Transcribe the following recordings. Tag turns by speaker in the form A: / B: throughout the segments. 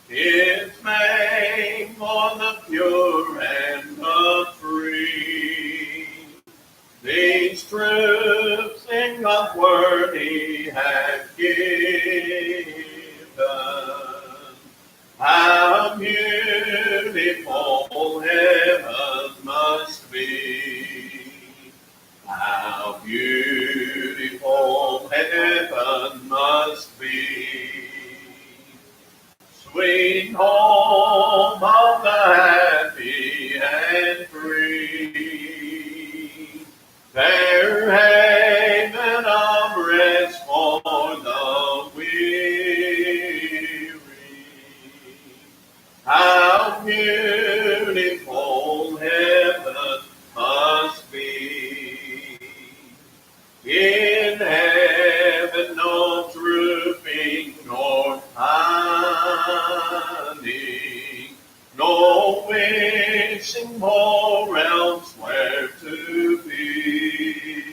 A: is made for the pure and the free. These truths in God's word He has given. How beautiful heaven must be. How beautiful heaven must be. Sweet home of the happy and free. Fair haven of rest for the weary. How beautiful heaven must be. In heaven no drooping nor pining, no wishing more elsewhere to be.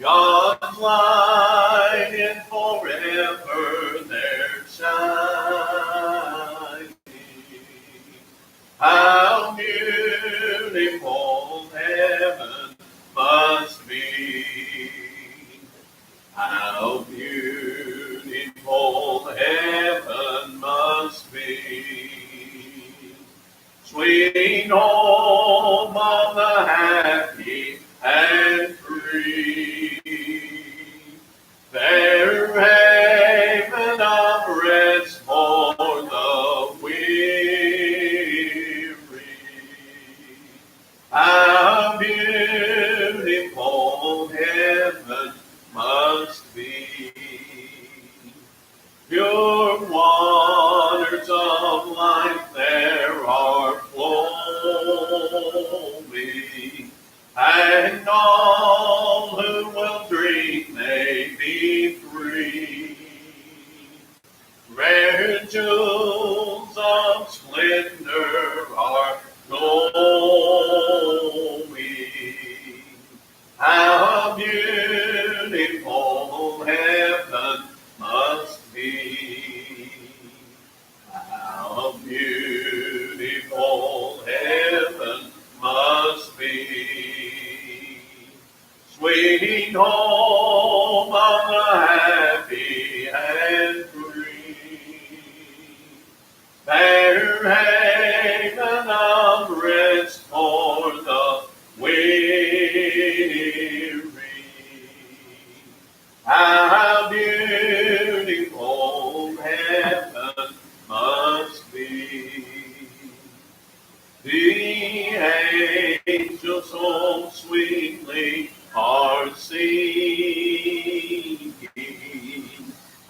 A: God's light in forever there shining. How beautiful heaven must be. How beautiful heaven must be. Sweet home of the happy and free. Fair haven of rest for the weary. How beautiful heaven must be. Pure waters of life there are flowing, and all who will drink may be free. Rare jewels of splendor are glowing. How beautiful heaven must be. How beautiful heaven must be. Sweet home of the happy and free. Fair haven of rest for the weary. How beautiful heaven must be. The angels so sweetly are singing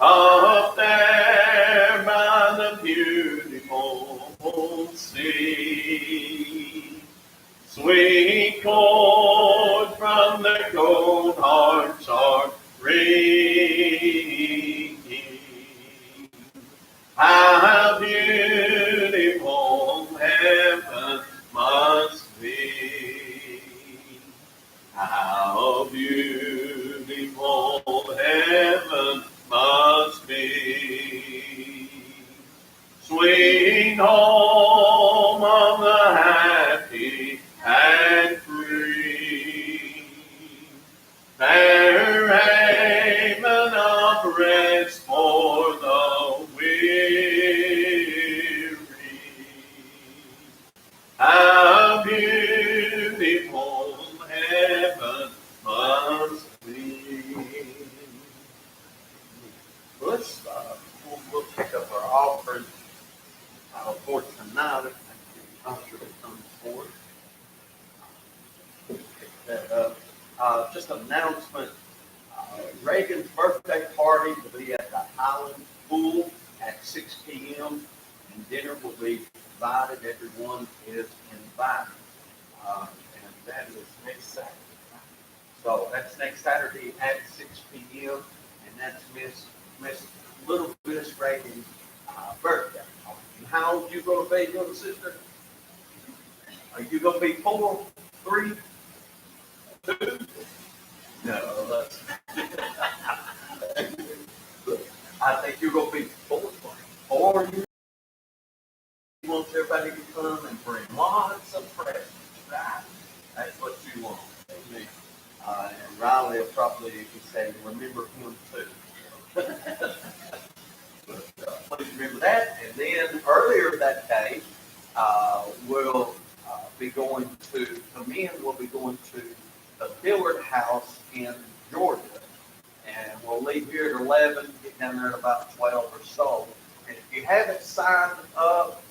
A: up there by the beautiful sea. Sweet chords from the gold harps are ringing. How beautiful heaven must be. How beautiful heaven must be. Sweet home of the happy and free. Fair haven of rest for the weary. How beautiful heaven must be. We'll pick up our offering for tonight. Usher will come forward. Pick that up. Just an announcement. Reagan's birthday party will be at the Highland Pool at 6 p.m. and dinner will be provided. Everyone is invited. And that is next Saturday. So that's next Saturday at 6 p.m. and that's Miss Little Miss Reagan's birthday. And how old you going to be, little sister? Are you going to be 4, 3, 2? No, that's I think you're going to be fourth place. Or you want everybody to come and bring lots of presents, right? That's what you want. Amen. And Riley will probably say, remember him too. But please remember that. And then earlier that day, we'll be going to, the men will be going to the Dillard House in Georgia. And we'll leave here at 11, get down there at about 12 or so. And if you haven't signed up,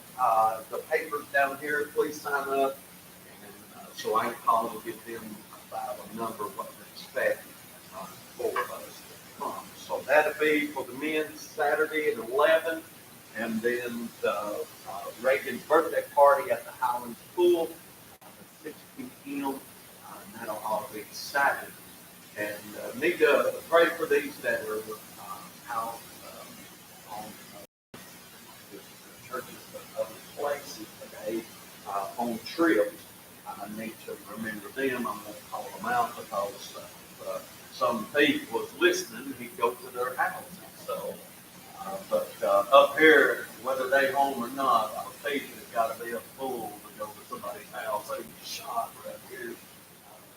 A: the papers down here, please sign up. And so I can call and get them about a number of what to expect for us to come. So that'll be for the men Saturday at 11. And then the Reagan's birthday party at the Highlands Pool at 6 p.m. And that'll all be exciting. And need to pray for these that are out on churches and other places today on trips. I need to remember them. I'm going to call them out because some thief was listening. He'd go to their houses. So, but up here, whether they home or not, a thief has got to be a fool to go to somebody's house. They get shot right here.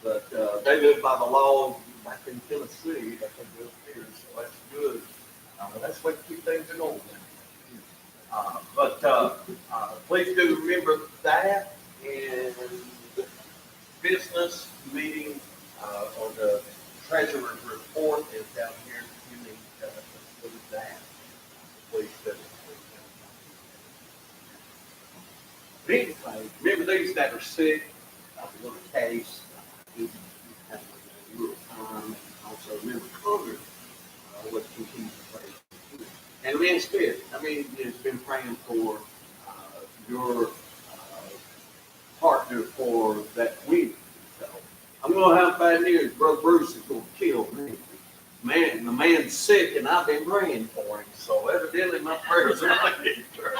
A: But they live by the law back in Tennessee. That they live here, so that's good. That's what keep things going. But please do remember that. And business meeting or the treasurer's report is down here. You need to include that. Please do. But anyway, remember these that are sick. A little case. You have a little time. And also remember Congress. Let's continue to pray. And Lynn Smith, has been praying for your partner for that week. So I'm going to have bad news. Brother Bruce is going to kill me. Man, the man's sick, and I've been praying for him. So evidently my prayers are not answered.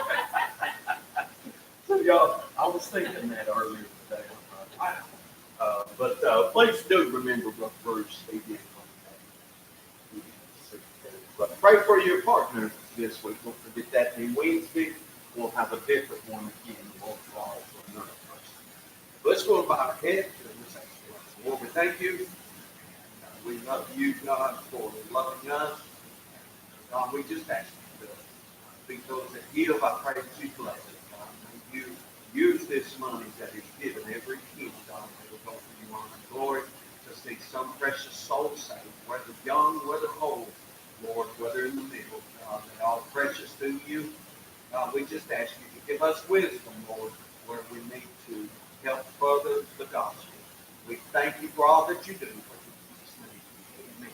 A: So y'all, I was thinking that earlier today. Wow. But please do remember Brother Bruce. He did But pray for your partner this week. Don't forget that. And Wednesday, we'll have a different one again. We'll fall for another person. Let's go and bow our heads. Lord, we thank you. We love you, God, for loving us. God, we just ask you to be those that give. I pray that you bless it, God. May you use this money that is given every kid, God, that will go for you honor and glory to see some precious soul saved, whether young, whether old. Lord, whether in the middle, God, they are precious to you. God, we just ask you to give us wisdom, Lord, where we need to help further the gospel. We thank you for all that you do. For Jesus' name, amen.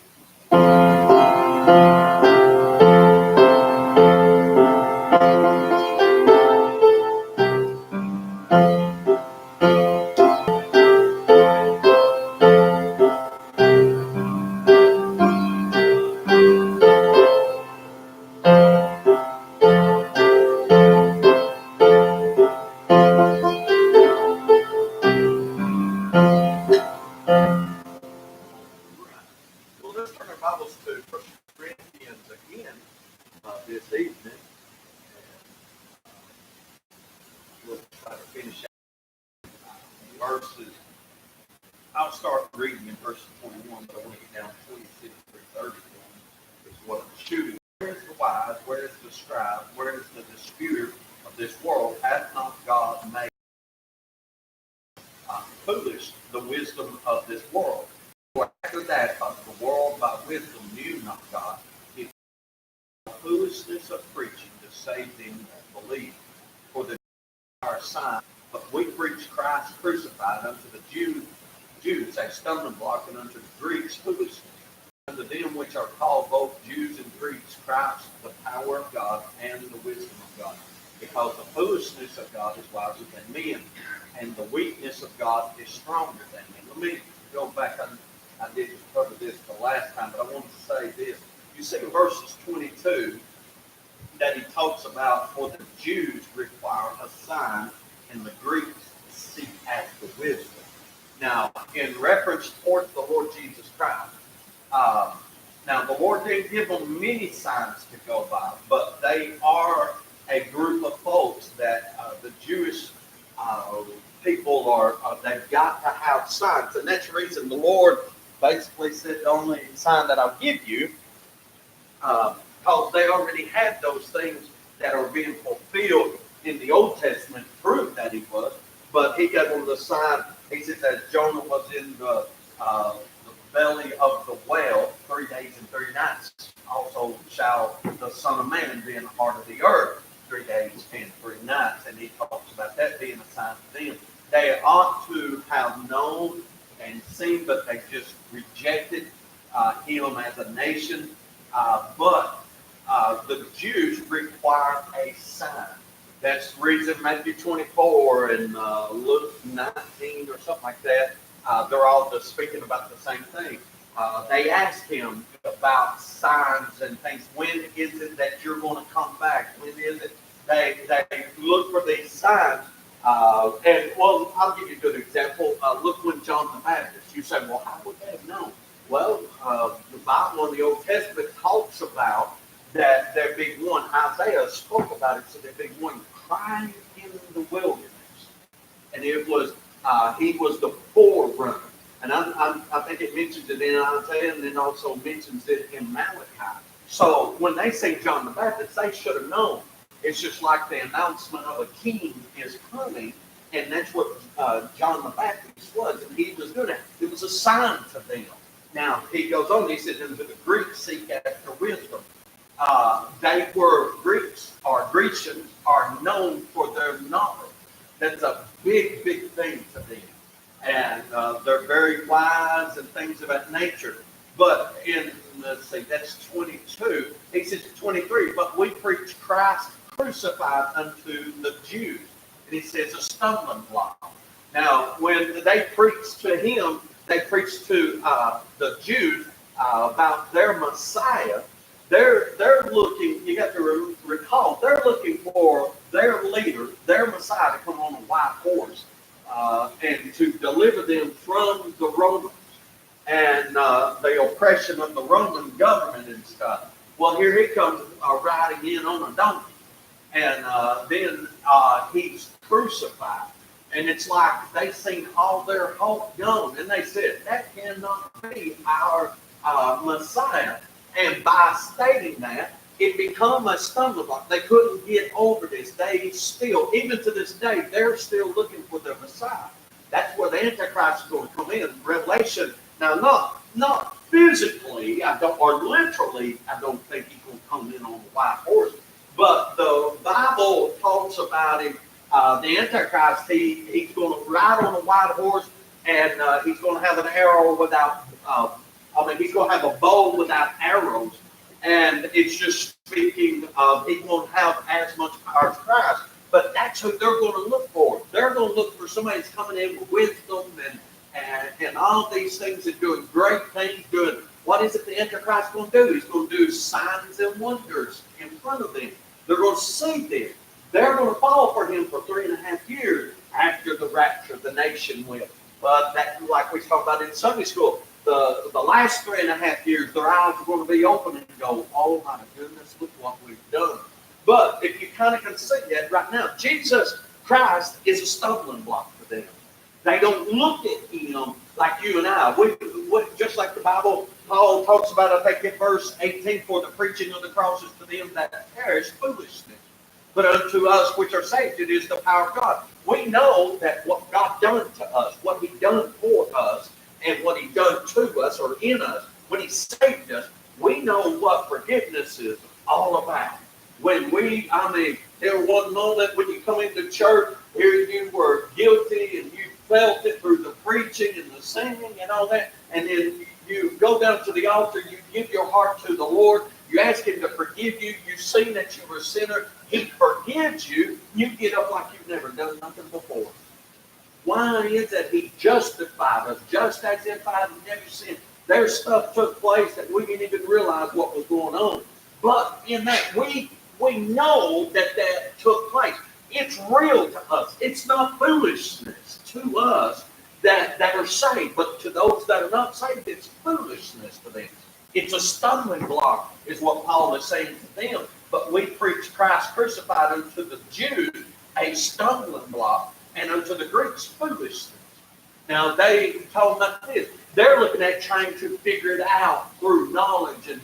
A: This evening, we'll try to finish out verses. I'll start reading in verse 21, but I want to get down to 26 through 31 is what I'm shooting. Where is the wise? Where is the scribe? Where is the disputer of this world? Hath not God made foolish the wisdom of this world? For after that, the world by wisdom knew not God. Foolishness of preaching to save them that believe. For the our sign, but we preach Christ crucified unto the Jews a stumbling block, and unto the Greeks foolishness. Unto them which are called both Jews and Greeks, Christ the power of God and the wisdom of God. Because the foolishness of God is wiser than men, and the weakness of God is stronger than men. Let me go back. I didn't cover this the last time, but I want to say this. You see in verses 22 that he talks about, for the Jews require a sign and the Greeks seek after wisdom. Now, in reference towards the Lord Jesus Christ, Now, the Lord didn't give them many signs to go by, but they are a group of folks that the Jewish uh, people are, they've got to have signs. And that's the reason the Lord basically said the only sign that I'll give you, because they already had those things that are being fulfilled in the Old Testament to prove that he was. But he gave them the sign. He said that Jonah was in the belly of the whale 3 days and 3 nights. Also shall the Son of Man be in the heart of the earth 3 days and 3 nights. And he talks about that being a sign to them. They ought to have known and seen, but they just rejected him as a nation. But the Jews require a sign. That's the reason Matthew 24 and Luke 19 or something like that, they're all just speaking about the same thing. They asked him about signs and things. When is it that you're going to come back? When is it? They look for these signs. And, well, I'll give you a good example. Look when John the Baptist. You say, well, how would they have known? Well, the Bible in the Old Testament talks about that there be one. Isaiah spoke about it, so there be one crying in the wilderness. And it was, he was the forerunner. And I think it mentions it in Isaiah and then also mentions it in Malachi. So when they say John the Baptist, they should have known. It's just like the announcement of a king is coming, and that's what John the Baptist was. And he was doing it. It was a sign to them. Now, he goes on, he says, and the Greeks seek after wisdom. They were Greeks, or Grecians, are known for their knowledge. That's a big, big thing to them. And they're very wise and things of that nature. But in, let's see, that's 22. He says 23, but we preach Christ crucified unto the Jews. And he says a stumbling block. Now, when they preached to him, they preached to the Jews about their Messiah. They're looking, you got to recall, they're looking for their leader, their Messiah, to come on a white horse and to deliver them from the Romans and the oppression of the Roman government and stuff. Well, here he comes riding in on a donkey. And then he's crucified. And it's like they've seen all their hope gone. And they said, that cannot be our Messiah. And by stating that, it became a stumbling block. They couldn't get over this. They still, even to this day, they're still looking for their Messiah. That's where the Antichrist is going to come in. Revelation, now not physically, or literally, I don't think he's going to come in on a white horse. But the Bible talks about him, the Antichrist, he's going to ride on a white horse, and he's going to have an arrow without, he's going to have a bow without arrows. And it's just speaking of he won't have as much power as Christ. But that's who they're going to look for. They're going to look for somebody that's coming in with wisdom and all these things and doing great things, doing what is it the Antichrist is going to do? He's going to do signs and wonders in front of them. They're going to see them. They're going to fall for him for 3.5 years after the rapture of the nation will. But that, like we talked about in Sunday school, the last 3.5 years, their eyes are going to be open and go, oh my goodness, look what we've done. But if you kind of can see that right now, Jesus Christ is a stumbling block for them. They don't look at him like you and I. We just like the Bible, Paul talks about, I think in verse 18, for the preaching of the cross is to them that perish foolishness. But unto us which are saved, it is the power of God. We know that what God done to us, what he done for us, and what he done to us or in us, when he saved us, we know what forgiveness is all about. When there was one moment when you come into church, here you were guilty and you felt it through the preaching and the singing and all that, and then you go down to the altar, you give your heart to the Lord, you ask him to forgive you, you've seen that you were a sinner, he forgives you, you get up like you've never done nothing before. Why is that he justified us, just as if I had never sinned? Their stuff took place that we didn't even realize what was going on. But in that, we know that took place. It's real to us. It's not foolishness to us that are saved. But to those that are not saved, it's foolishness to them. It's a stumbling block, is what Paul is saying to them. But we preach Christ crucified unto the Jews a stumbling block, and unto the Greeks foolishness. Now they told them this. They're looking at trying to figure it out through knowledge, and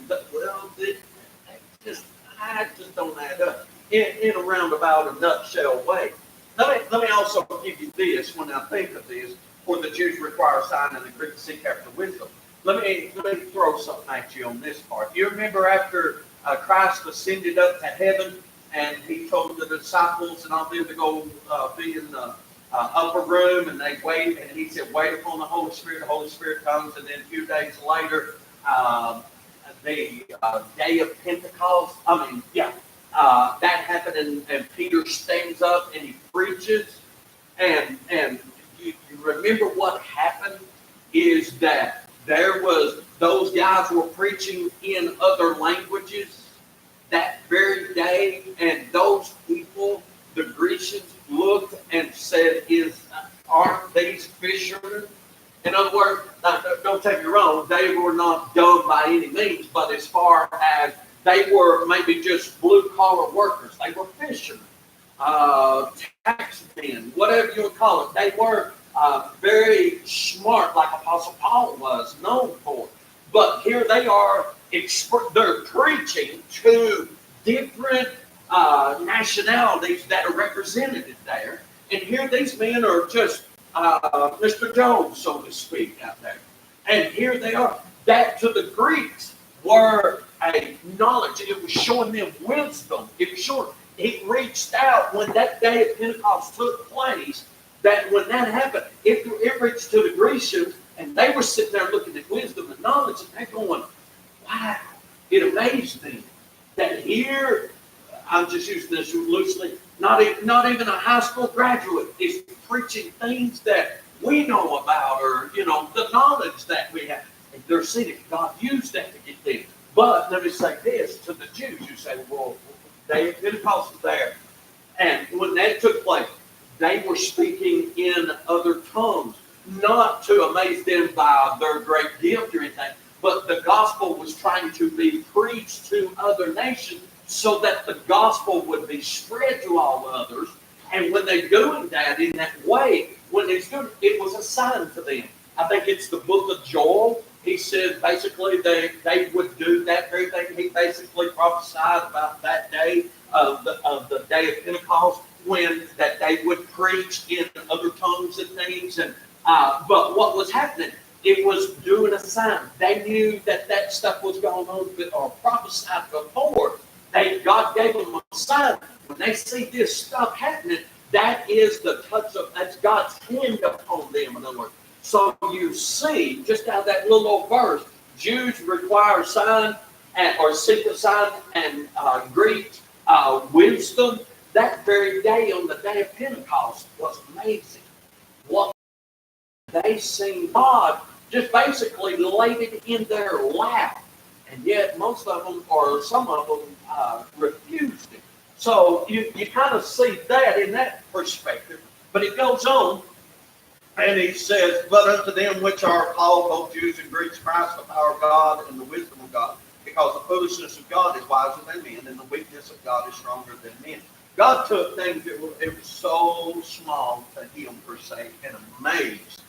A: I just don't add up in a roundabout, a nutshell way. Let me also give you this when I think of this. For the Jews require a sign, and the Greeks seek after wisdom. Let me throw something at you on this part. You remember after Christ ascended up to heaven, and he told the disciples and all them to go be in the upper room, and they wait, and he said, wait upon the Holy Spirit. The Holy Spirit comes, and then a few days later, the day of Pentecost, that happened, and Peter stands up and he preaches, and you remember what happened is that those guys were preaching in other languages that very day, and those people, the Grecians, looked and said, aren't these fishermen? In other words, don't take me wrong, they were not dumb by any means, but as far as they were maybe just blue-collar workers, they were fishermen, taxmen, whatever you would call it. They were very smart, like Apostle Paul was known for. But here they are, they're preaching to different nationalities that are represented there. And here these men are just Mr. Jones, so to speak, out there. And here they are. That to the Greeks were a knowledge. It was showing them wisdom. It was showing. He reached out when that day of Pentecost took place, that when that happened, it reached to the Grecians, and they were sitting there looking at wisdom and knowledge, and they're going, wow. It amazed them that here, I'm just using this loosely, not even a high school graduate is preaching things that we know about, or, the knowledge that we have. And they're seeing it. God used that to get them. But let me say this to the Jews. You say, well, day of Pentecost was there. And when that took place, they were speaking in other tongues, not to amaze them by their great gift or anything, but the gospel was trying to be preached to other nations so that the gospel would be spread to all others. And when they're doing that in that way, when they're doing it, was a sign to them. I think it's the book of Joel. He said basically they would do that very thing. He basically prophesied about that day of the day of Pentecost, when that they would preach in other tongues and things. And but what was happening? It was doing a sign. They knew that stuff was going on or prophesied before. God gave them a sign. When they see this stuff happening, that is the touch of, that's God's hand upon them, in other words. So you see, just out of that little old verse, Jews require a sign or seek a sign, and Greeks wisdom. That very day, on the day of Pentecost, was amazing. What they seen, God just basically laid it in their lap, and yet most of them, or some of them, refused it. So you kind of see that in that perspective. But it goes on, and he says, but unto them which are called, both Jews and Greeks, Christ, the power of God and the wisdom of God, because the foolishness of God is wiser than men, and the weakness of God is stronger than men. God took things that were so small to him, per se, and amazed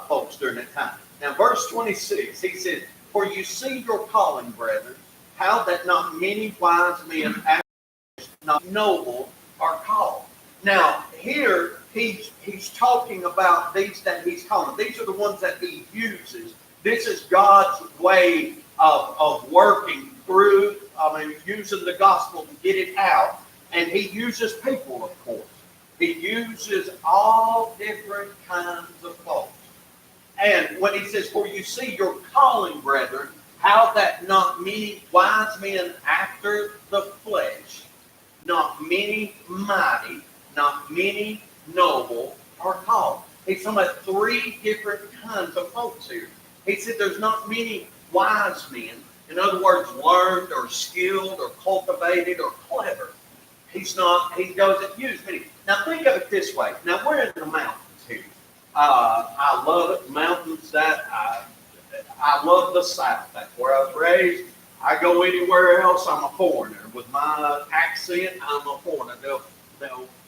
A: folks during that time. Now, verse 26, he said, for you see your calling, brethren, how that not many wise men, not noble, are called. Now, here, he's talking about these that he's calling. These are the ones that he uses. This is God's way of working through, using the gospel to get it out. And he uses people, of course. He uses all different kinds of folks. And when he says, for you see your calling, brethren, how that not many wise men after the flesh, not many mighty, not many noble are called. He's talking about three different kinds of folks here. He said there's not many wise men, in other words, learned or skilled or cultivated or clever. He doesn't use many. Now think of it this way. Now we're in the mountains here. I love it. Mountains that I love the South. That's where I was raised. I go anywhere else, I'm a foreigner. With my accent, I'm a foreigner. They'll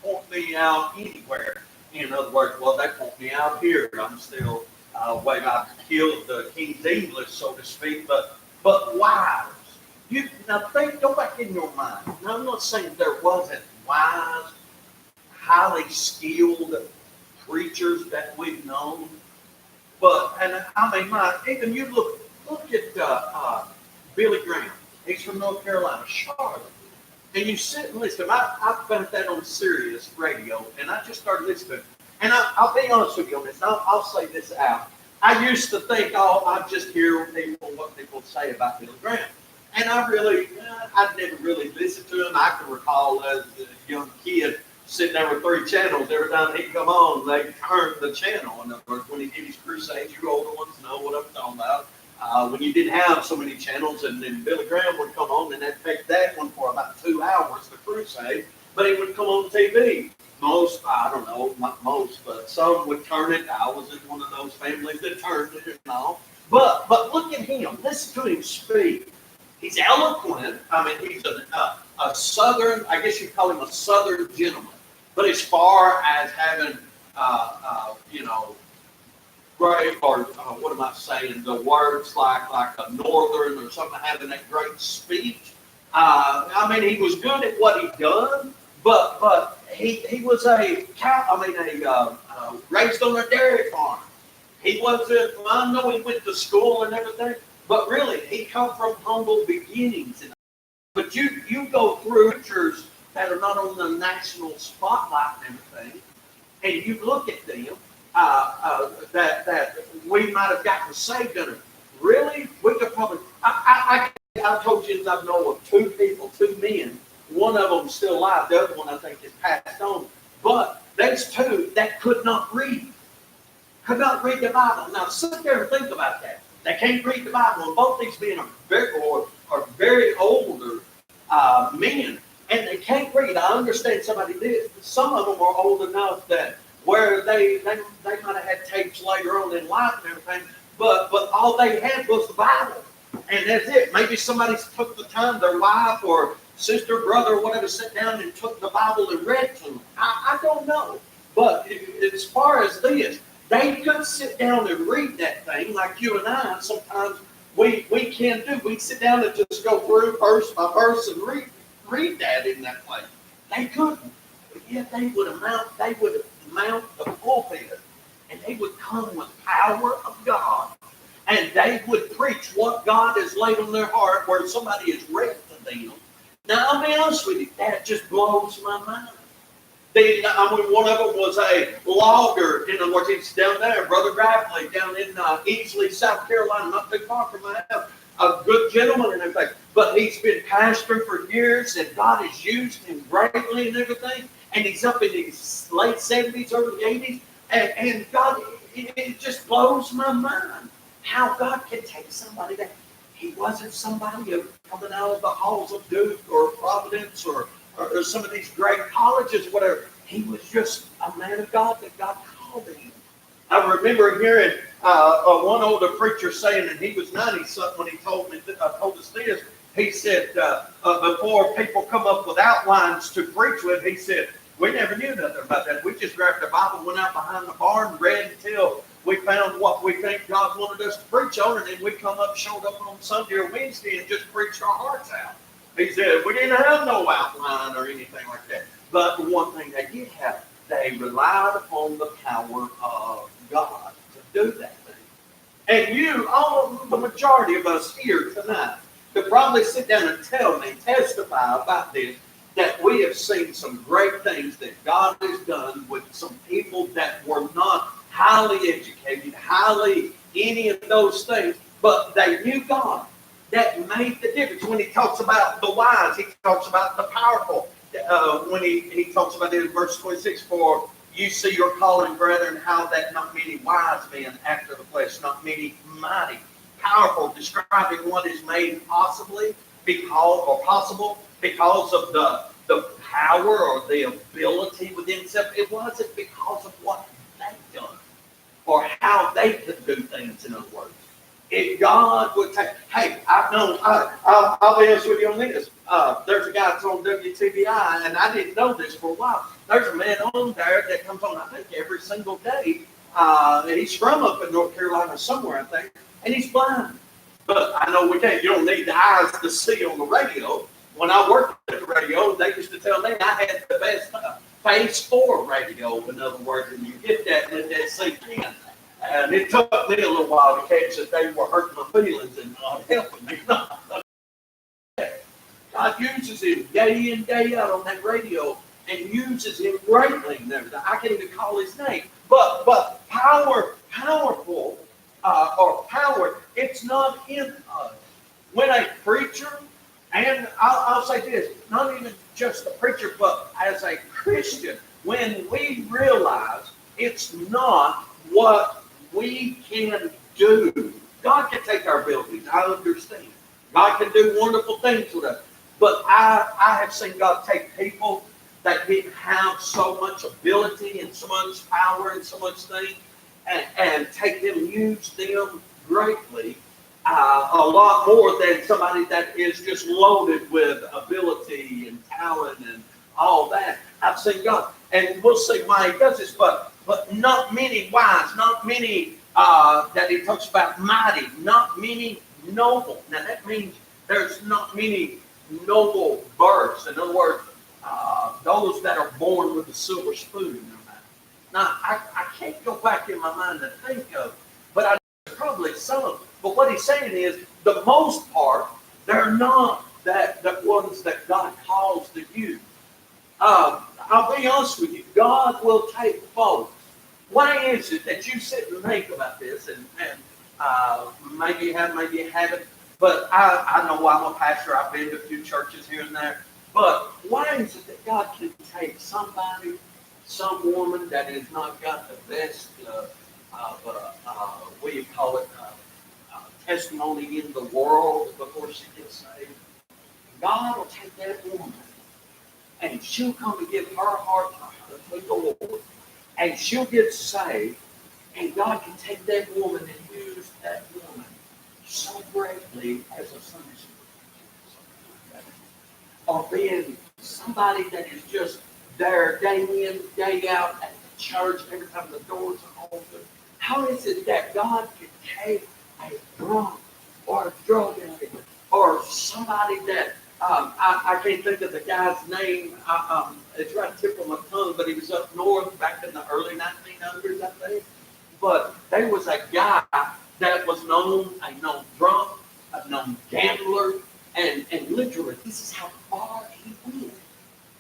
A: point me out anywhere. In other words, well, they point me out here. I'm still, wait, I've killed the King's English, so to speak, but wise. You now think, go back in your mind. Now, I'm not saying there wasn't wise, highly skilled preachers that we've known, but and I mean, even you look at Billy Graham. He's from North Carolina, Charlotte, and you sit and listen. I found that on Sirius Radio, and I just started listening. And I'll be honest with you on this. I'll say this out. I used to think, oh, I just hear what people say about Billy Graham. And I never really listened to him. I can recall as a young kid sitting there with 3 channels. Every time he'd come on, they turned the channel. In other words, when he did his crusades, you older ones know what I'm talking about. When you didn't have so many channels, and then Billy Graham would come on, and they'd take that one for about 2 hours, the crusade, but he would come on TV. Most, I don't know, not most, but some would turn it. I was in one of those families that turned it and all. But look at him. Listen to him speak. He's eloquent. I mean, he's a Southern, I guess you'd call him a Southern gentleman. But as far as having, great, or what am I saying, the words like a Northern or something, having that great speech. I mean, he was good at what he done, but he was raised on a dairy farm. He wasn't, I know he went to school and everything, but really, he come from humble beginnings. But you go through pictures that are not on the national spotlight and everything, and you look at them, that we might have gotten saved in it. Really? We could probably, I told you I know of 2 people, 2 men. One of them still alive. The other one, I think, is passed on. But there's 2 that could not read the Bible. Now, sit there and think about that. They can't read the Bible. And both these men are very older men, and they can't read. I understand somebody did. Some of them are old enough that where they might have had tapes later on in life and everything, but all they had was the Bible. And that's it. Maybe somebody took the time, their wife or sister, brother, or whatever, sat down and took the Bible and read to them. I don't know. But as far as this, they could sit down and read that thing like you and I sometimes we can do. We sit down and just go through verse by verse and read that in that way. They couldn't. But yet they would mount the pulpit, and they would come with power of God, and they would preach what God has laid on their heart where somebody has read to them. Now, I'll be honest with you, that just blows my mind. One of them was a logger. In other words, he's down there, Brother Bradley, down in Easley, South Carolina, not too far from my house. A good gentleman and everything. But he's been pastoring for years, and God has used him greatly and everything. And he's up in his late 70s, early 80s. And God, it just blows my mind how God can take somebody that he wasn't somebody coming out of the halls of Duke or Providence or some of these great colleges, whatever. He was just a man of God that God called him. I remember hearing one older preacher saying, and he was 90-something when he told us this. He said, before people come up with outlines to preach with, he said, we never knew nothing about that. We just grabbed the Bible, went out behind the barn, read until we found what we think God wanted us to preach on, and then we showed up on Sunday or Wednesday and just preached our hearts out. He said, we didn't have no outline or anything like that. But the one thing they did have, they relied upon the power of God to do that thing. And the majority of us here tonight, could probably sit down and testify about this, that we have seen some great things that God has done with some people that were not highly educated, any of those things, but they knew God. That made the difference. When he talks about the wise, he talks about the powerful. When he talks about it in verse 26, for you see your calling, brethren, how that not many wise men after the flesh, not many mighty, powerful, describing what is made possible because of the power or the ability within itself. It wasn't because of what they've done or how they could do things, in other words. if God would take, hey, I've known, I'll be honest with you on this. There's a guy that's on WTBI, and I didn't know this for a while. There's a man on there that comes on, I think, every single day. And he's from up in North Carolina somewhere, I think, and he's blind. But I know you don't need the eyes to see on the radio. When I worked at the radio, they used to tell me I had the best phase 4 radio, in other words, and you get that and let that sink in. And it took me a little while to catch that they were hurting my feelings and not helping me. God uses him day in, day out on that radio and uses him greatly. I can't even call his name. But powerful, or power, it's not in us. When a preacher, and I'll say this, not even just a preacher, but as a Christian, when we realize it's not what we can do. God can take our abilities, I understand. God can do wonderful things with us. But I have seen God take people that didn't have so much ability and so much power and so much thing, and take them, use them greatly, a lot more than somebody that is just loaded with ability and talent and all that. I've seen God, and we'll see why he does this, but not many wise, not many that he talks about mighty, not many noble. Now that means there's not many noble births. In other words, those that are born with a silver spoon in their mouth. Now, I can't go back in my mind to think of, but there's probably some. But what he's saying is, the most part, they're not the ones that God calls to use. I'll be honest with you, God will take folks. Why is it that you sit and think about this, and maybe you have, maybe you haven't, but I know I'm a pastor, I've been to a few churches here and there, but why is it that God can take somebody, some woman that has not got the best, what do you call it, testimony in the world before she gets saved? God will take that woman, and she'll come and give her heart to the Lord, and she'll get saved, and God can take that woman and use that woman so greatly as a Sunday school teacher, or being somebody that is just there day in, day out at the church every time the doors are open. How is it that God can take a drunk or a drug addict or somebody that I can't think of the guy's name. It's right at the tip of my tongue, but he was up north back in the early 1900s, I think. But there was a guy that was a known drunk, a known gambler, and literally, this is how far he went.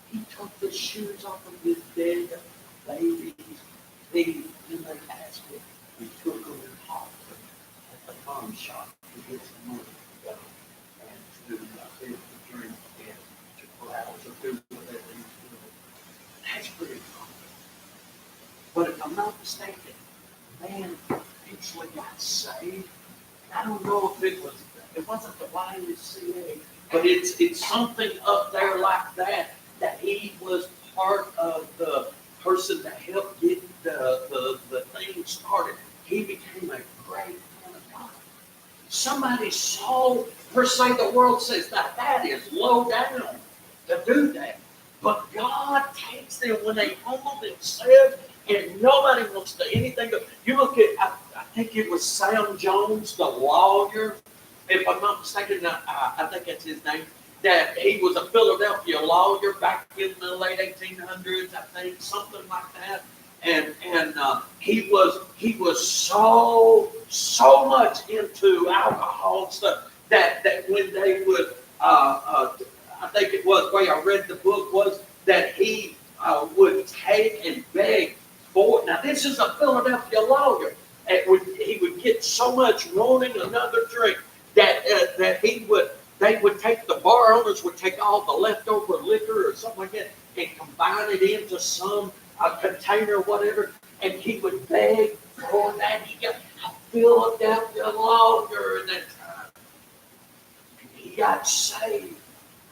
A: He took the shoes off of his dead babies. In the casket. He took them and hopped them at the pawn shop to get some money and to drink and to browse or do whatever he was doing. That's pretty common. But if I'm not mistaken, man eventually got saved. I don't know if it wasn't the YMCA, but it's something up there like that he was part of the person that helped get the thing started. He became a great man of God. Somebody saw, per se, the world says that is low down to do that. But God takes them when they humble themselves, and nobody wants to do anything. You look at, I think it was Sam Jones, the lawyer, if I'm not mistaken, I think that's his name, that he was a Philadelphia lawyer back in the late 1800s, I think, something like that. And he was so much into alcohol and stuff that when they would, I think it was, where I read the book was that he would take and beg for it. Now this is a Philadelphia lawyer. He would get so much wanting another drink that they would take, the bar owners would take all the leftover liquor or something like that and combine it into some container or whatever, and he would beg for that. He got a Philadelphia lawyer in that time. And he got saved.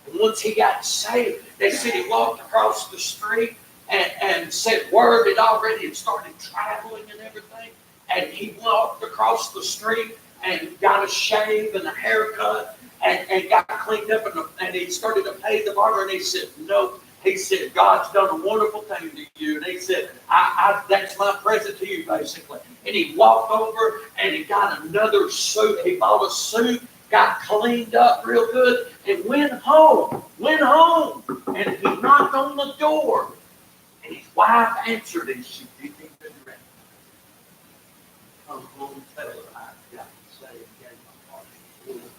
A: And once he got saved, they said he walked across the street and said word had already started traveling and everything. And he walked across the street
B: and got a shave and a haircut and got cleaned up and he started to pay the barber and he said, no. He said, God's done a wonderful thing to you. And he said, that's my present to you, basically. And he walked over and he got another suit. He bought a suit, got cleaned up real good, and went home. And he knocked on the door. And his wife answered and she didn't even recognize him. Come home, tell her I got saved, gave my heart to the Lord.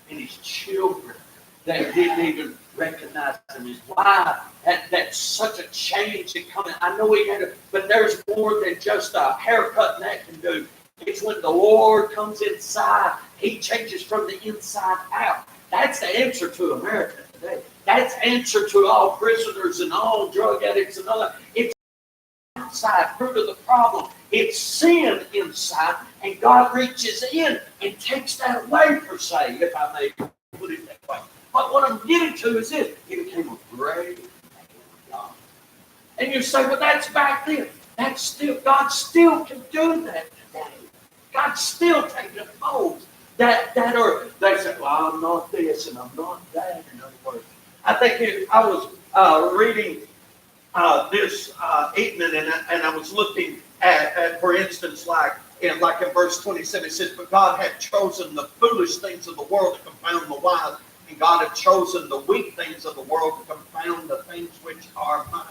B: And his children, they didn't even recognize him. His wife, that's such a change in coming. I know he had but there's more than just a haircut that can do. It's when the Lord comes inside, he changes from the inside out. That's the answer to America today. That's the answer to all prisoners and all drug addicts and all that. It's outside, root of the problem. It's sin inside, and God reaches in and takes that away, per se, if I may put it that way. But what I'm getting to is this. He became a great man of God. And you say, well, that's back then. That's still, God still can do that today. God still taking folks that are, they say, well, I'm not this and I'm not that, in other words. I think I was reading this evening and I was looking at, for instance, like in verse 27, it says, but God had chosen the foolish things of the world to confound the wise, and God had chosen the weak things of the world to confound the things which are mighty.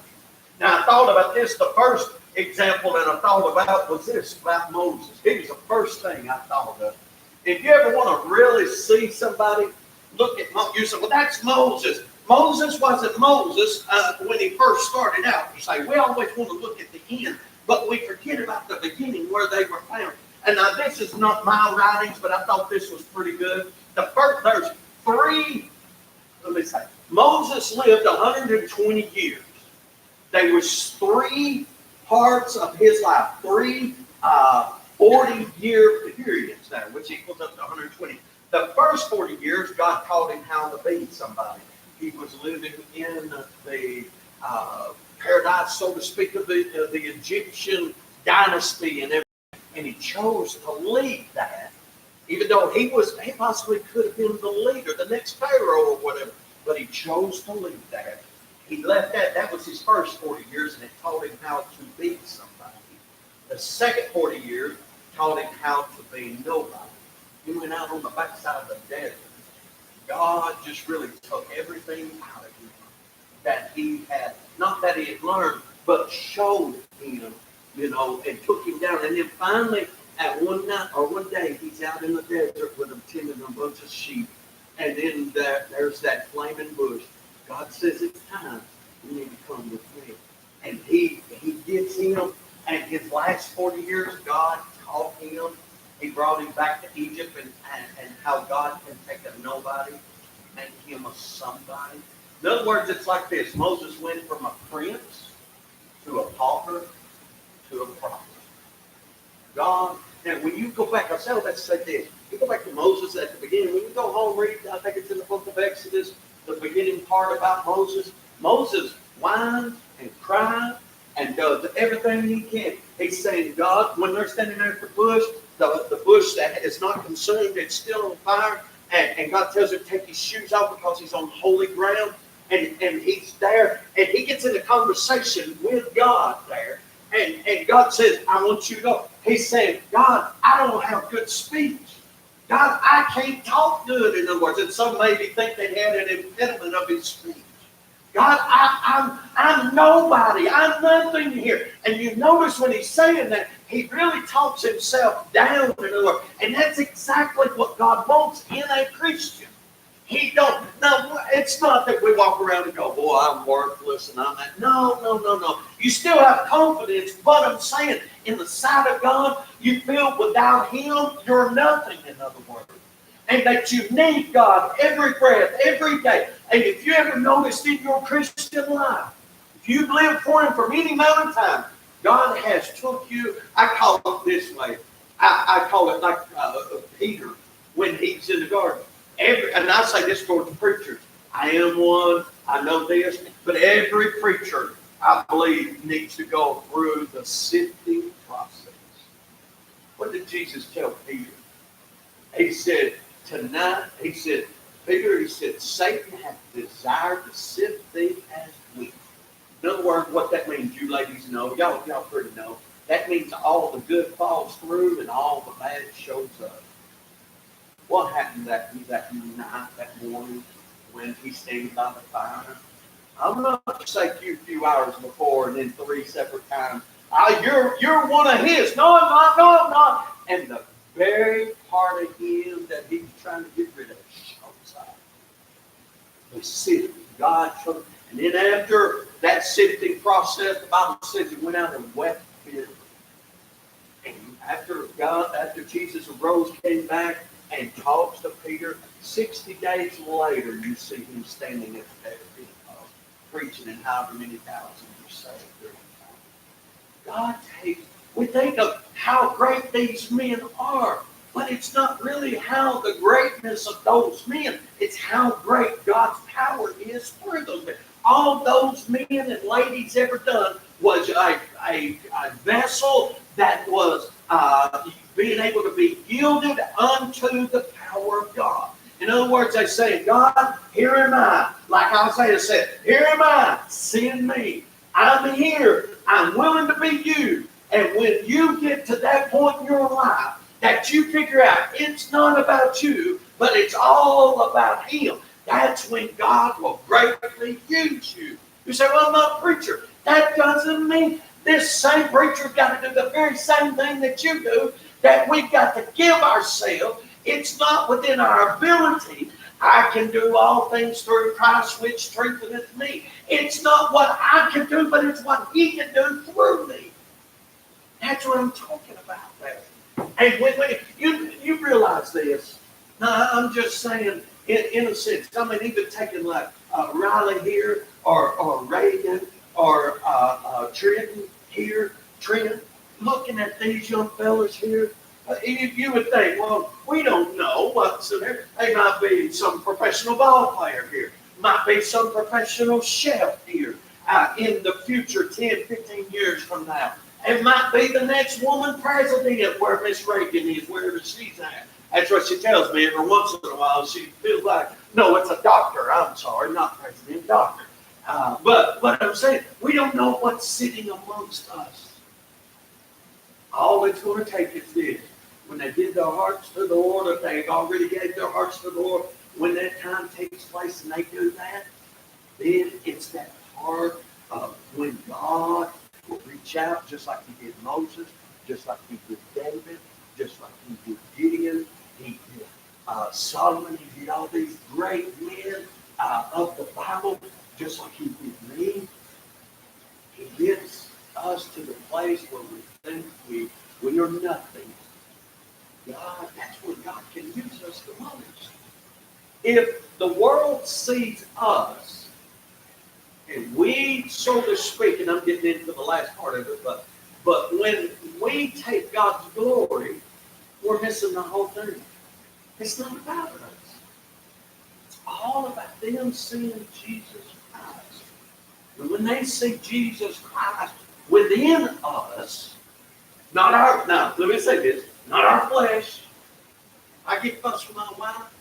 B: Now, I thought about this. The first example that I thought about was this, about Moses. It was the first thing I thought of. If you ever want to really see somebody, look at Moses. You say, well, that's Moses. Moses wasn't Moses when he first started out. You say, we always want to look at the end, but we forget about the beginning where they were found. And now this is not my writings, but I thought this was pretty good. There's three, let me say, Moses lived 120 years. There was three parts of his life, three 40-year periods there, which equals up to 120. The first 40 years, God taught him how to be somebody. He was living in the paradise, so to speak, of the Egyptian dynasty and everything. And he chose to lead that, even though he possibly could have been the leader, the next Pharaoh or whatever. But he chose to lead that. He left that. That was his first 40 years, and it taught him how to be somebody. The second 40 years taught him how to be nobody. He went out on the backside of the desert. God just really took everything out of him that he had, not that he had learned, but showed him, and took him down. And then finally, at one night or one day, he's out in the desert with him tending a bunch of sheep. And then there's that flaming bush. God says, it's time. You need to come with me. And he gets him. And his last 40 years, God taught him. He brought him back to Egypt and how God can take a nobody, make him a somebody. In other words, it's like this. Moses went from a prince to a pauper to a prophet. God, now when you go back, let's say this. You go back to Moses at the beginning. When you go home, read, I think it's in the book of Exodus, the beginning part about Moses. Moses whines and cries and does everything he can. He's saying, God, when they're standing there at the bush, the bush that is not consumed, it's still on fire. And God tells him to take his shoes off because he's on holy ground. And he's there. And he gets in a conversation with God there. And God says, I want you to go. He's saying, God, I don't have good speech. God, I can't talk good, in other words. And some maybe think they had an impediment of his speech. God, I'm nobody. I'm nothing here. And you notice when he's saying that, he really talks himself down, in other words. And that's exactly what God wants in a Christian. He don't. Now, it's not that we walk around and go, boy, I'm worthless and I'm that. No. You still have confidence, but I'm saying, in the sight of God, you feel without him, you're nothing, in other words. And that you need God every breath, every day. And if you ever noticed in your Christian life, if you've lived for him for any amount of time, God has took you, I call it this way. I call it like Peter when he's in the garden. And I say this for the preachers. I am one, I know this, but every preacher, I believe, needs to go through the sifting process. What did Jesus tell Peter? He said, tonight, he said, Peter, he said, Satan hath desired to sift thee as wheat. In other words, what that means, you ladies know, y'all pretty know, that means all the good falls through and all the bad shows up. What happened that night, that morning, when he stayed by the fire? I'm not going to say a few hours before and then 3 separate times. You're one of his. No, I'm not. No, I'm not. And the very part of him that he was trying to get rid of shows up. He sifted. God took. And then after that sifting process, the Bible says he went out and wept bitterly. And after Jesus arose, came back and talks to Peter, 60 days later, you see him standing at the Pentecost, preaching, and however many thousands are saved during the time. We think of how great these men are, but it's not really how the greatness of those men, it's how great God's power is through those men. All those men and ladies ever done was a vessel that was being able to be yielded unto the power of God. In other words, they say, God, here am I. Like Isaiah said, here am I, send me. I'm here. I'm willing to be you. And when you get to that point in your life that you figure out it's not about you, but it's all about him, that's when God will greatly use you. You say, well, I'm not a preacher. That doesn't mean this same preacher's got to do the very same thing that you do, that we've got to give ourselves. It's not within our ability. I can do all things through Christ which strengtheneth me. It's not what I can do, but it's what he can do through me. That's what I'm talking about there. And when you realize this, now I'm just saying, in a sense, I mean, even taking like Riley here, or Reagan, or Trenton here, Trent, looking at these young fellas here, you would think, well, we don't know what's in there. They might be some professional ball player here, might be some professional chef here in the future, 10, 15 years from now. It might be the next woman president where Miss Reagan is, wherever she's at. That's what she tells me every once in a while. She feels like, no, it's a doctor. I'm sorry, not president, doctor. But what I'm saying, we don't know what's sitting amongst us. All it's going to take is this. When they give their hearts to the Lord, if they already gave their hearts to the Lord, when that time takes place and they do that, then it's that part of when God will reach out, just like he did Moses, just like he did David, just like he did Gideon, he did Solomon, he did all these great men of the Bible, just like he did me. He gets us to the place where we think we are nothing. God, that's where God can use us the most. If the world sees us, and we, so to speak, and I'm getting into the last part of it, but when we take God's glory, we're missing the whole thing. It's not about us. It's all about them seeing Jesus Christ. And when they see Jesus Christ within us, not our, now, let me say this, not our flesh. I get fussed with my wife,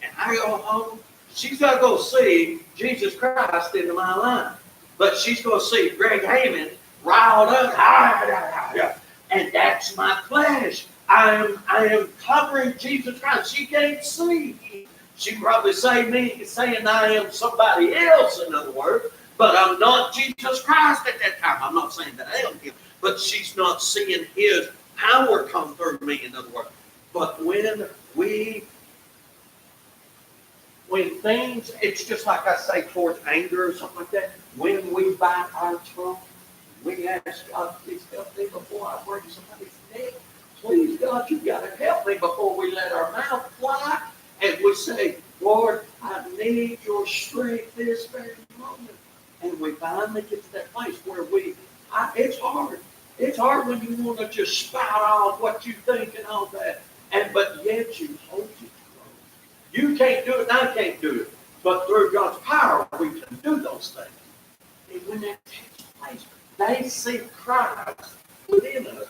B: and I go home. She's got to go see Jesus Christ into my life. But she's going to see Greg Heyman riled up. And that's my flesh. I am covering Jesus Christ. She can't see. She probably saying I am somebody else, in other words. But I'm not Jesus Christ at that time. I'm not saying that I am him. But she's not seeing his power come through me, in other words. But when things, it's just like I say towards anger or something like that, when we bite our tongue, we ask God, please help me before I break somebody's neck. Please, God, you've got to help me before we let our mouth fly. And we say, Lord, I need your strength this very moment. And we finally get to that place where it's hard. It's hard when you want to just spout off what you think and all that. But yet you hold it. You can't do it, and I can't do it. But through God's power, we can do those things. And when that takes place, they see Christ within us.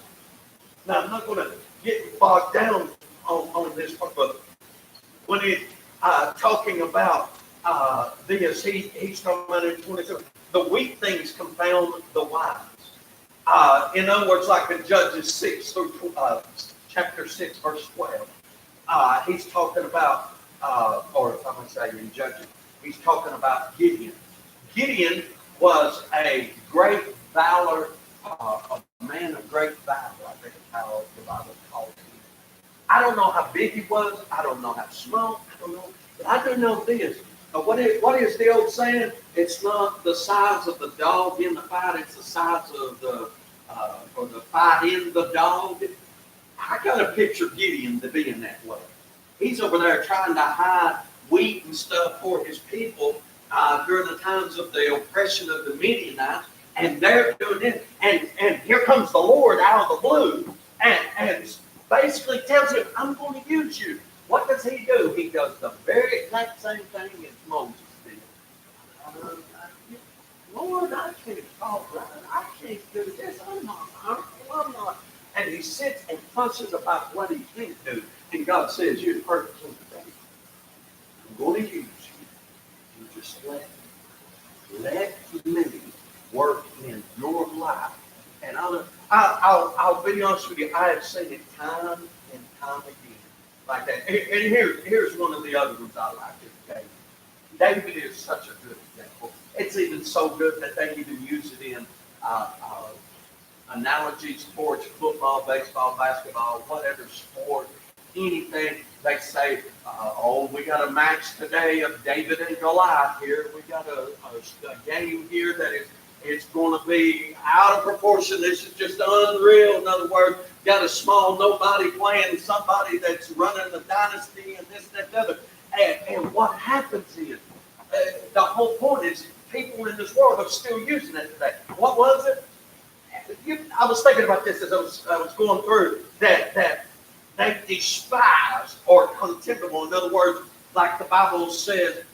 B: Now, I'm not going to get bogged down on this part, but when he's talking about this, he's talking about in 27, the weak things confound the wise. In other words, like in Judges 6 through chapter 6, verse 12, he's talking about, or I'm going to say in Judges, he's talking about Gideon. Gideon was a great valor, a man of great valor, I think is how the Bible calls him. I don't know how big he was. I don't know how small. I don't know. But I do know this. What is the old saying? It's not the size of the dog in the fight. It's the size of or the fight in the dog. I got to picture Gideon to being that way. He's over there trying to hide wheat and stuff for his people during the times of the oppression of the Midianites, and they're doing it. And here comes the Lord out of the blue, and basically tells him, "I'm going to use you." What does he do? He does the very exact same thing as Moses did. Lord, I can't talk right. I can't do this. I'm not. And he sits and fusses about what he can't do. And God says, "You're perfect today. I'm going to use you. You just let me work in your life." And I'll be honest with you. I have seen it time and time again like that. And here's one of the other ones I like. Is David. David is such a good example. It's even so good that they even use it in analogies towards football, baseball, basketball, whatever sport, anything. They say, "Oh, we got a match today of David and Goliath here. We got a game here that is." It's going to be out of proportion. This is just unreal. In other words, got a small nobody playing somebody that's running the dynasty and this, that, the other. And what happens is, the whole point is people in this world are still using it today. What was it? I was thinking about this as I was going through that they despise or contemptible. In other words, like the Bible says,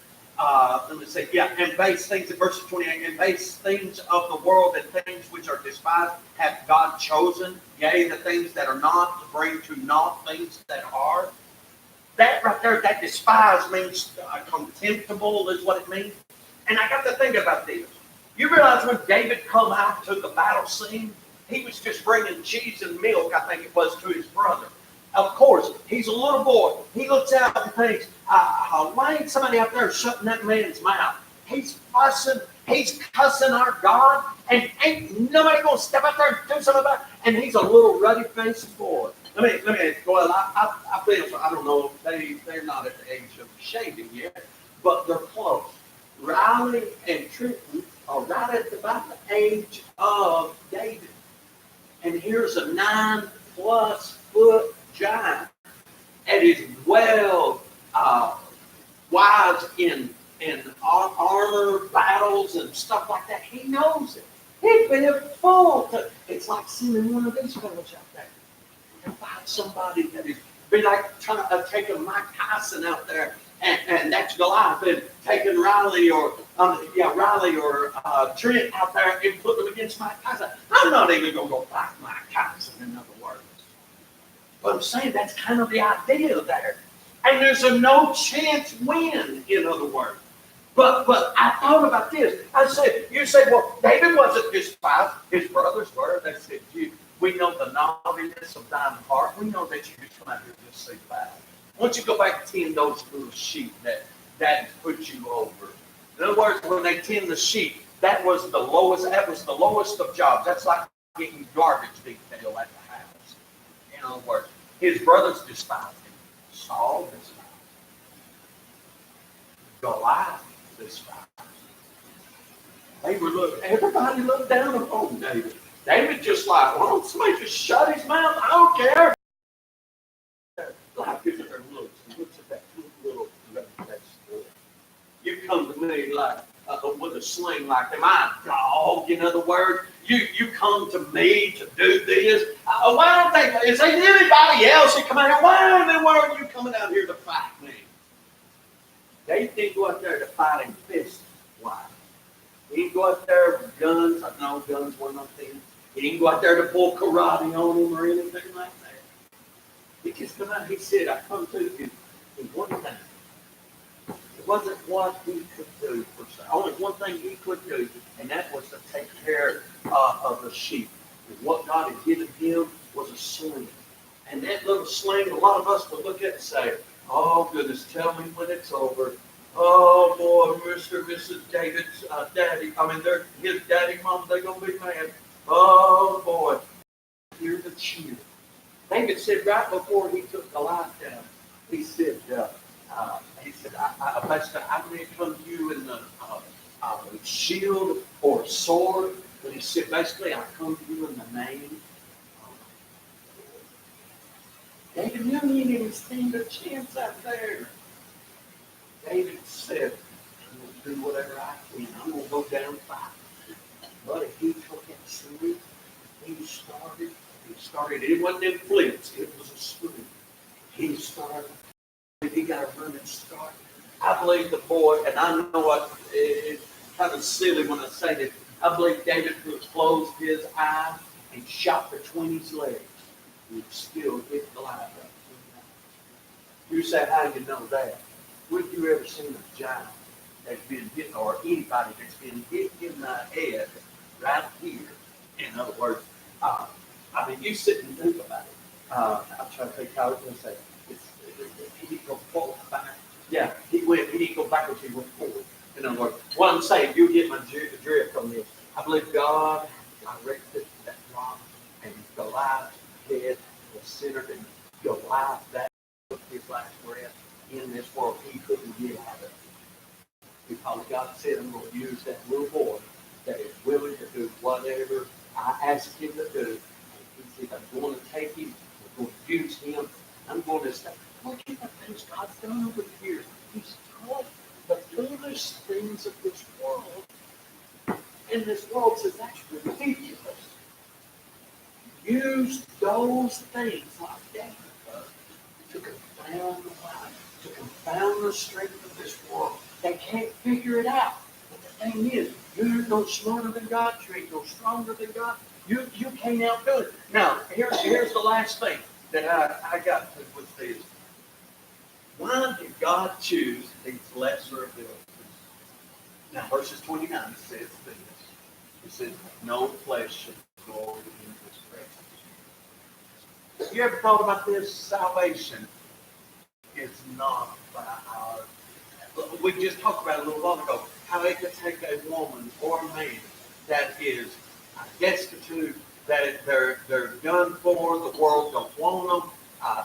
B: let me say, and base things in verse 28, and base things of the world and things which are despised hath God chosen, yea, the things that are not, to bring to naught things that are. That right there, that despise means contemptible is what it means. And I got to think about this. You realize when David come out to the battle scene, he was just bringing cheese and milk, I think it was, to his brother. Of course, he's a little boy. He looks out and thinks, why ain't somebody out there shutting that man's mouth? He's fussing, he's cussing our God, and ain't nobody going to step out there and do something about it. And he's a little ruddy-faced boy. Let me well, I feel, I don't know, they're not at the age of shaving yet, but they're close. Riley and Trenton are right at about the age of David. And here's a 9+ foot giant and is well wise in armor battles and stuff like that. He knows it. He'd be full to, it's like sending one of these fellows out there and find somebody that is be like trying to taking Mike Tyson out there, and that's Goliath, and taking Riley or Trent out there and put them against Mike Tyson. I'm not even going to go fight Mike Tyson, in other words. But I'm saying that's kind of the idea there. And there's a no chance win, in other words. But I thought about this. I said, you say, well, David wasn't despised. His brothers were. They said, we know the naughtiness of thine heart. We know that you just come out here and just say bad. Why don't you go back and tend those little sheep that has put you over? In other words, when they tend the sheep, that was the lowest of jobs. That's like getting garbage detail at the house. In other words, his brothers despised him. Saul despised him. Goliath despised him. Everybody looked down upon David. David just like, why don't somebody just shut his mouth? I don't care. Life isn't there looks. Looks at that little you come to me like with a sling like, am I a dog? In other words, you come to me to do this. Why don't they? Is there anybody else that come out here? Why in the world are you coming out here to fight me? David didn't go out there to fight in fists. Why? He didn't go out there with guns. I know guns were not things. He didn't go out there to pull karate on him or anything like that. He just come out, he said, I come to you in one thing. It wasn't what he could do per se. Only one thing he could do, and that was to take care of the sheep. And what God had given him was a sling. And that little sling, a lot of us would look at it and say, oh goodness, tell me when it's over. Oh boy, Mr. and Mrs. David's daddy, his daddy, mom, they're going to be mad. Oh boy, hear the cheer. David said right before he took the life down, he said, Pastor, I may come to you in the shield or sword, but he said, basically, I come to you in the name of David knew he didn't even stand a chance out there. David said, I'm going to do whatever I can. I'm going to go down and fight. But he took it serious. He started. It wasn't in flints. It was a swing. He started. He got to run and start. I believe the boy, and I know what it's kind of silly when I say this. I believe David closed his eyes and shot between his legs. He still hit the light up. You say, how do you know that? Would you ever seen a giant that's been hit, or anybody that's been hit in the head right here? In other words, you sit and think about it. I'm trying to think how I was going to say it. He didn't go forward, back. Yeah, he didn't go backwards, he went forward. In other words, what I'm saying, you get my drift on this. I believe God directed that rock, and Goliath's head was centered in Goliath. That was his last breath in this world. He couldn't get out of it. Because God said, I'm going to use that little boy that is willing to do whatever I ask him to do. And he said, I'm going to take him, I'm going to use him, I'm going to say, look at the things God's done over the years. He's taught the foolish things of this world. And this world says, that's ridiculous. Use those things like that to confound the light, to confound the strength of this world. They can't figure it out. But the thing is, you're no smarter than God, you ain't no stronger than God. You can't outdo it. Now, here's the last thing that I got to with this. Why did God choose these lesser abilities? Now, verses 29 says this. It says, no flesh should glory in his presence. You ever thought about this? Salvation is not by our... We just talked about it a little while ago, how it could take a woman or a man that is destitute, that they're done for, the world don't want them,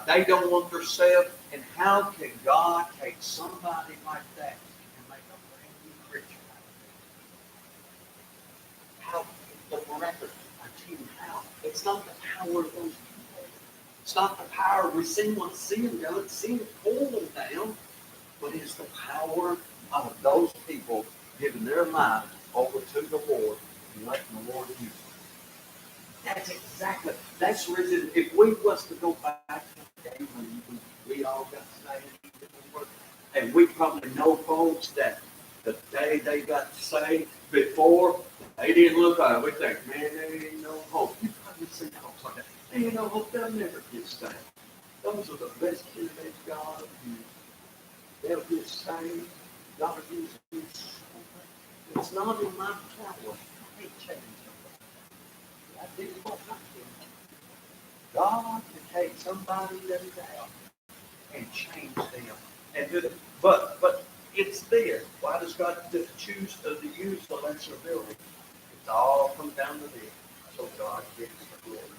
B: they don't want themselves, and how can God take somebody like that and make a brand new creature out of it? How? The miraculous. I tell you how. It's not the power of those people. It's not the power. We've seen what sin does. Sin pulled them down. But it's the power of those people giving their lives over to the Lord and letting the Lord use them. That's the reason, if we was to go back to the day when we all got saved, and we probably know folks that the day they got saved before, they didn't look at it. We think, man, there ain't no hope. You probably see folks like that. There ain't no hope, they'll never get saved. Those are the best candidates God will use. They'll get saved. God will use them. It's not in my power. I can't change them. I did what I can. God can take somebody that is out and change them and do it. But it's there. Why does God choose to use the lesser ability? It's all comes down to this. So God gets the glory.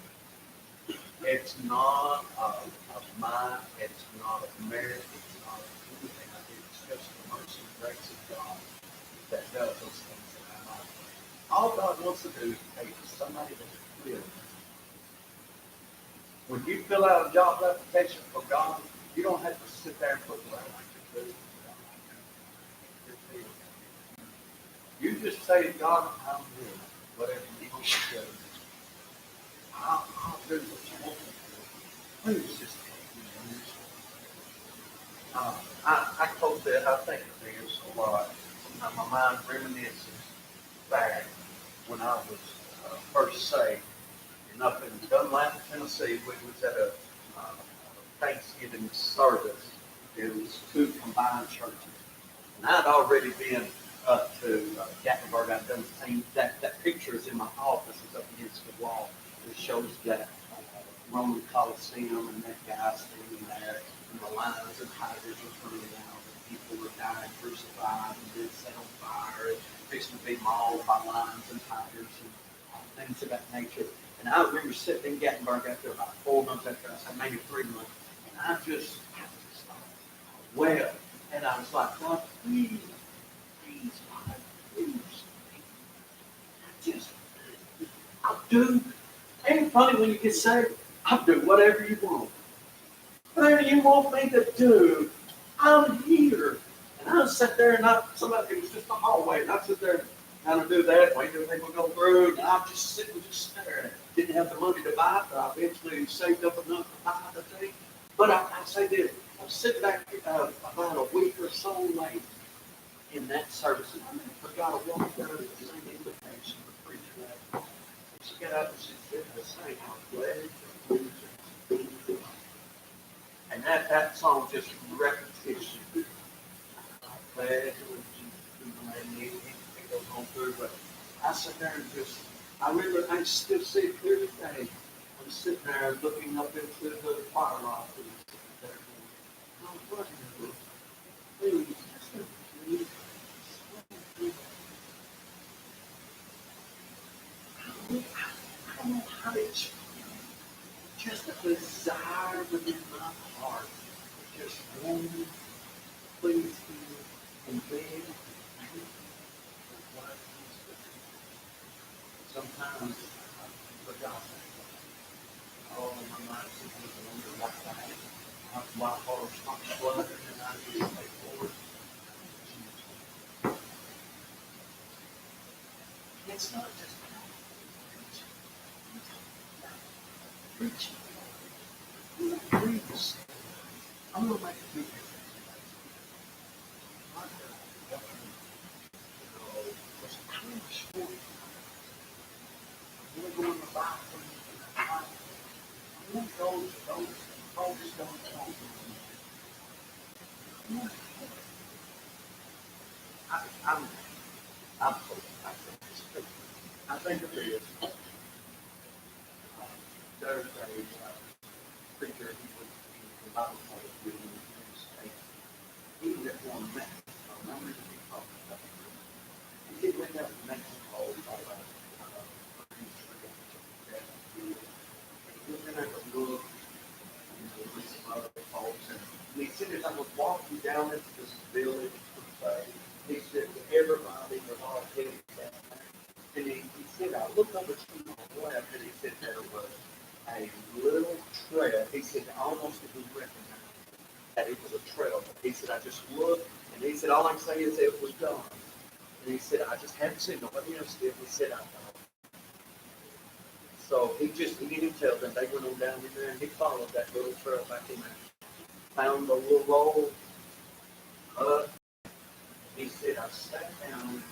B: It's not of mine. It's not of merit. It's not of anything I do. It's just the mercy and grace of God that does those things in our life. All God wants to do is take somebody that's living. When you fill out a job application for God, you don't have to sit there and put what I like to do. You just say, God, I'm doing whatever you want to do. I'll do what you want me to do. Please just take me. I quote that, I think of this a lot. My mind reminisces back when I was first saved. And up in Dunlap, Tennessee, we was at a Thanksgiving service. It was two combined churches. And I'd already been up to Gatlinburg. I'd done seen that picture is in my office. It's up against the wall. It shows that Roman Coliseum and that guy standing there, and the lions and tigers were coming out, and people were dying crucified and then set on fire, and fixing to be mauled by lions and tigers and things of that nature. And I remember sitting in Gatlinburg after about 4 months after I said maybe 3 months, and I just thought, well, and I was like, God, please, God, please, I'll do. Ain't it funny when you get saved? I'll do whatever you want. Whatever you want me to do, I'm here. And I'll sit there and it was just a hallway, and I'd sit there and kind of do that, wait till people go through, and I'd just sit and just stare. Didn't have the money to buy it, but I eventually saved up enough to buy the thing. But I say this, I was sitting back about a week or so late in that service, and I forgot a woman down at the same invitation for preacher. She got up and she said the same, I'm glad you're preaching. And that song just repetition. I'm glad you're it goes on through, but I sit there and just, I remember, I still see it clear today. I'm sitting there looking up into the fire loft and sitting there going, oh, what is this? Please, just please. I don't know how to explain it. Just a desire within my heart to just want to please you and beg and thank you for what he's doing. Sometimes I forgot that. Oh, my mind is wondering like that. My heart stops fluttering and I just say, Lord, it's not just preaching. I'm going to preach. I'm going to make a big difference. I'm going to go in the bathroom. I want those folks don't talk to me. I'm so I think of this. There's a preacher, he was in the Bible college with me in the States. He was at one Mexico. I remember he talked about it. He went down to Mexico by he was in there to look with some other folks. And he said, as I was walking down into this village, he said, everybody was all headed down there. And he said, I looked over to my left, and he said, there was a little trail. He said, almost if we recognized that it was a trail. He said, I just looked, and he said, all I can say is it was gone. And he said, I just haven't seen nobody else did. He said, I thought. So he didn't tell them. They went on down in there, and he followed that little trail back in there. Found the little roll. He said, I sat down and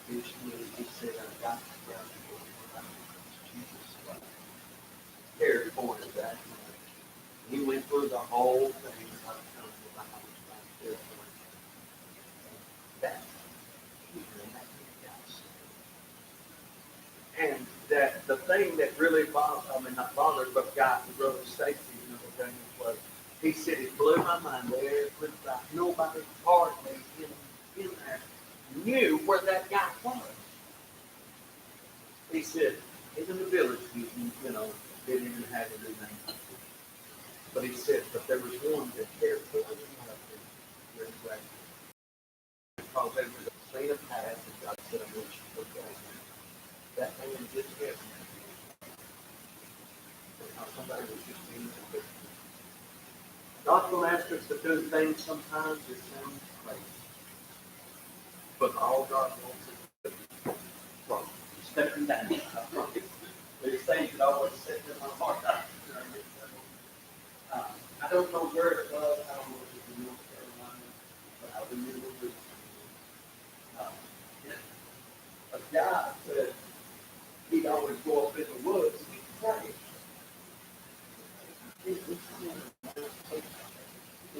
B: he said, I got to down to Jesus Christ. Harry pointed that. He went through the whole thing about coming to the house back there. That and that the thing that really bothered, not bothered, but got the brother Stacy, thing was, he said it blew my mind there. Nobody hardly in there knew where that guy was. He said, in the village, didn't even have a new name. But he said, but there was one that cared for him because there was a state of path that God said, I want you to look at. That man didn't get me. Because somebody was just being a bit. God will ask us to do things sometimes that sound crazy. But all God wants is to do. Well, stepping down. There's things that always sit in my heart. I don't know where it was. I don't know if it was in North Carolina, but I remember a guy said he'd always go up in the woods and he'd pray.
C: He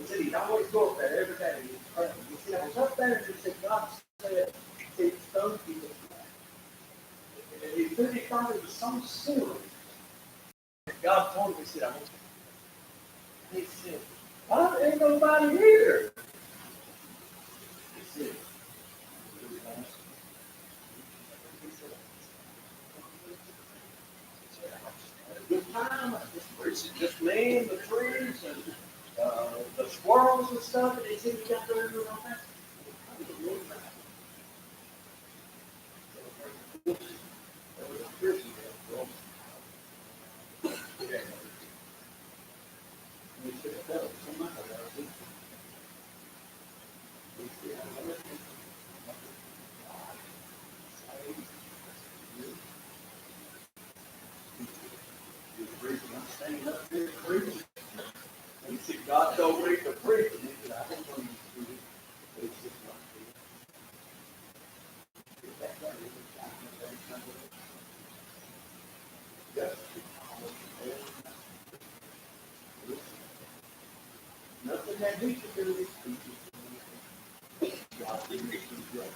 C: said he'd always go up there every day. He was praying. He said, I was up there and he said, God said, he stoned people. And he said he thought it was so silly. God told him, he said, he said, "Why ain't nobody here?" He said, good time. Just me and the trees and the squirrels and stuff. And he said, "You got there and all that." There was a prison there. Yeah. He said, "Oh, somebody else." He said, "I love you." The reason I'm standing up here preaching. He said, God told me to preach. And he said, I don't want you to do it. But it's just not true. Nothing that he could do. God didn't make him great.